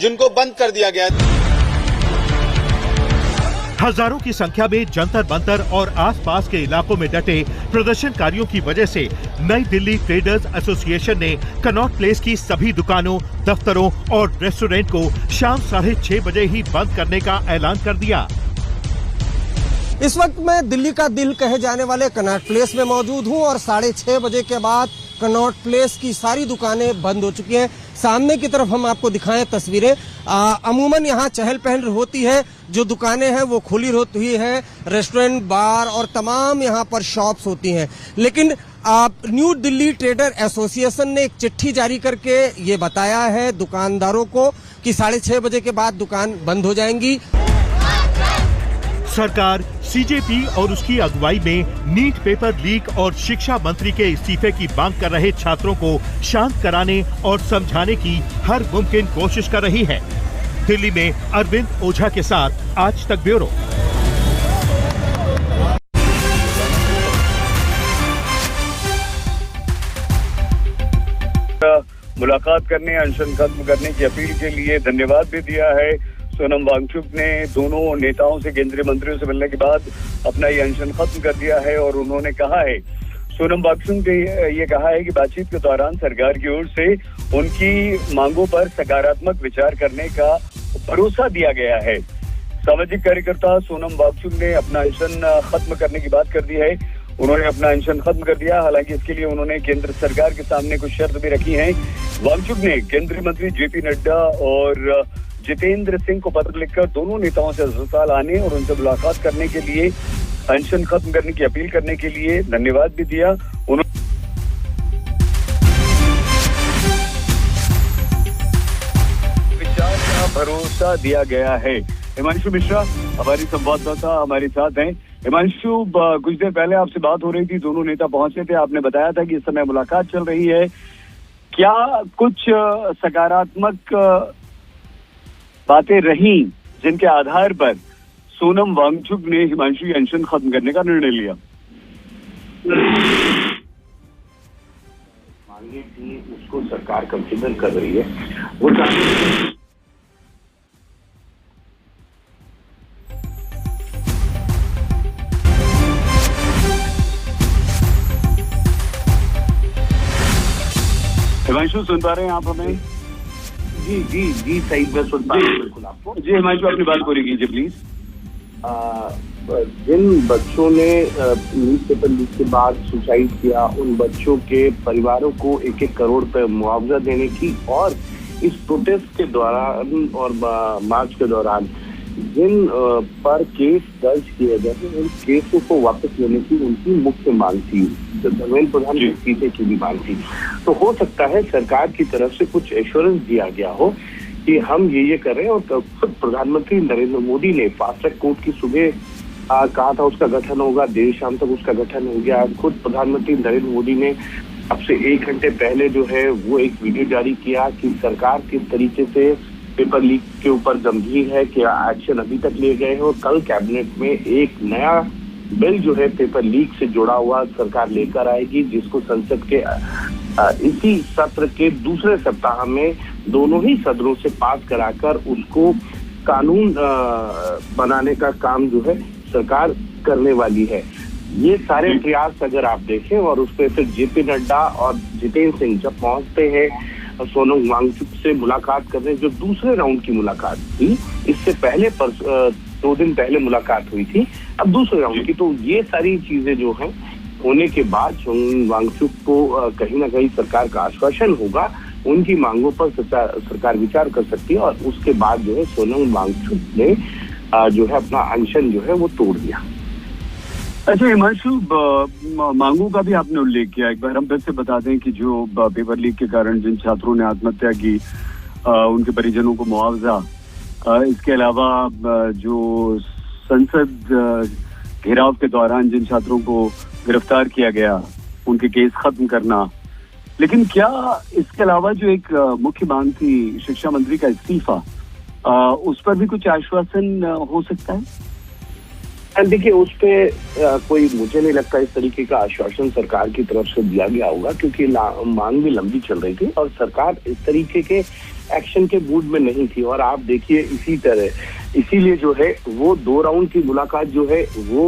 जिनको बंद कर दिया गया। हजारों की संख्या में जंतर मंतर और आसपास के इलाकों में डटे प्रदर्शनकारियों की वजह से नई दिल्ली ट्रेडर्स एसोसिएशन ने कनॉट प्लेस की सभी दुकानों, दफ्तरों और रेस्टोरेंट को शाम 6:30 बजे ही बंद करने का ऐलान कर दिया। इस वक्त मैं दिल्ली का दिल कहे जाने वाले कनॉट प्लेस में मौजूद हूं और 6:30 बजे के बाद कनॉट प्लेस की सारी दुकानें बंद हो चुकी हैं। सामने की तरफ हम आपको दिखाएं तस्वीरें। अमूमन यहाँ चहल पहल होती है, जो दुकानें हैं वो खुली होती है, रेस्टोरेंट, बार और तमाम यहाँ पर शॉप्स होती हैं। लेकिन न्यू दिल्ली ट्रेडर एसोसिएशन ने एक चिट्ठी जारी करके ये बताया है दुकानदारों को कि 6:30 बजे के बाद दुकान बंद हो जाएंगी। सरकार सीजेपी और उसकी अगुवाई में नीट पेपर लीक और शिक्षा मंत्री के इस्तीफे की मांग कर रहे छात्रों को शांत कराने और समझाने की हर मुमकिन कोशिश कर रही है। दिल्ली में अरविंद ओझा के साथ आज तक ब्यूरो। मुलाकात करने, अनशन खत्म करने की अपील के लिए धन्यवाद भी दिया है। सोनम वांगचुक ने दोनों नेताओं से, केंद्रीय मंत्रियों से मिलने के बाद अपना ये अनशन खत्म कर दिया है और उन्होंने कहा है, सोनम वांगचुक ने ये कहा है कि बातचीत के दौरान सरकार की ओर से उनकी मांगों पर सकारात्मक विचार करने का भरोसा दिया गया है। सामाजिक कार्यकर्ता सोनम वांगचुक ने अपना अनशन खत्म करने की बात कर दी है। उन्होंने अपना अनशन खत्म कर दिया। हालांकि इसके लिए उन्होंने केंद्र सरकार के सामने कुछ शर्त भी रखी हैं। वांगचुक ने केंद्रीय मंत्री जेपी नड्डा और जितेंद्र सिंह को पत्र लिखकर दोनों नेताओं से अस्पताल आने और उनसे मुलाकात करने के लिए, अनशन खत्म करने की अपील करने के लिए धन्यवाद भी दिया। विचार का भरोसा दिया गया है। हिमांशु मिश्रा हमारी संवाददाता हमारे साथ हैं। हिमांशु, कुछ देर पहले आपसे बात हो रही थी, दोनों नेता पहुंचे थे, आपने बताया था कि इस समय मुलाकात चल रही है। क्या कुछ सकारात्मक बातें रही जिनके आधार पर सोनम वांगचुक ने हिमांशु अनशन खत्म करने का निर्णय लिया? मांगे थी उसको सरकार कंसिडर कर रही है। वो हिमांशु, सुन पा रहे हैं आप हमें? जी सही, मैं सुन पा रहा हूँ बिल्कुल आपको। जी हिमांशु, अपनी बात पूरी कीजिए प्लीज। जिन बच्चों ने न्यूज पेपर लीक के बाद सुसाइड किया, उन बच्चों के परिवारों को 1-1 करोड़ रुपए मुआवजा देने की, और इस प्रोटेस्ट के दौरान और मार्च के दौरान जिन पर केस दर्ज किए गए थे, उन केसों को वापस लेने की उनकी मुख्य मांग थी। धर्मेंद्र प्रधान के इस्तीफे की भी मांग थी। तो हो सकता है सरकार की तरफ से कुछ एश्योरेंस दिया गया हो कि हम ये कर रहे हैं। और खुद प्रधानमंत्री नरेंद्र मोदी ने फास्ट ट्रैक कोर्ट की सुबह कहा था उसका गठन होगा, देर शाम तक उसका गठन हो गया। खुद प्रधानमंत्री नरेंद्र मोदी ने अब से 1 घंटे पहले जो है वो एक वीडियो जारी किया कि सरकार किस तरीके से पेपर लीक के ऊपर गंभीर है, कि एक्शन अभी तक लिए गए हैं और कल कैबिनेट में एक नया बिल जो है पेपर लीक से जुड़ा हुआ सरकार लेकर आएगी, जिसको संसद के इसी सत्र के दूसरे सप्ताह में दोनों ही सदनों से पास कराकर उसको कानून बनाने का काम जो है सरकार करने वाली है। ये सारे प्रयास अगर आप देखें, और उसपे फिर जेपी नड्डा और जितेंद्र सिंह जब पहुंचते हैं सोनम वांगचुक से मुलाकात करने, जो दूसरे राउंड की मुलाकात थी, इससे पहले 2 दिन पहले मुलाकात हुई थी, अब दूसरे राउंड की, तो ये सारी चीजें जो हैं होने के बाद सोनम वांगचुक को कहीं ना कहीं सरकार का आश्वासन होगा, उनकी मांगों पर सरकार विचार कर सकती है। और उसके बाद जो है सोनम वांगचुक ने जो है अपना अनशन जो है वो तोड़ दिया। अच्छा हिमांशु, मांगों का भी आपने उल्लेख किया, एक बार हम फिर से बता दें कि जो पेपर लीक के कारण जिन छात्रों ने आत्महत्या की, उनके परिजनों को मुआवजा, इसके अलावा जो संसद घेराव के दौरान जिन छात्रों को गिरफ्तार किया गया, उनके केस खत्म करना। लेकिन क्या इसके अलावा जो एक मुख्य मांग थी शिक्षा मंत्री का इस्तीफा, उस पर भी कुछ आश्वासन हो सकता है? देखिए, उस पे कोई, मुझे नहीं लगता इस तरीके का आश्वासन सरकार की तरफ से दिया गया होगा, क्योंकि मांग भी लंबी चल रही थी और सरकार इस तरीके के एक्शन के मूड में नहीं थी। और आप देखिए इसी तरह, इसीलिए जो है वो 2 राउंड की मुलाकात जो है वो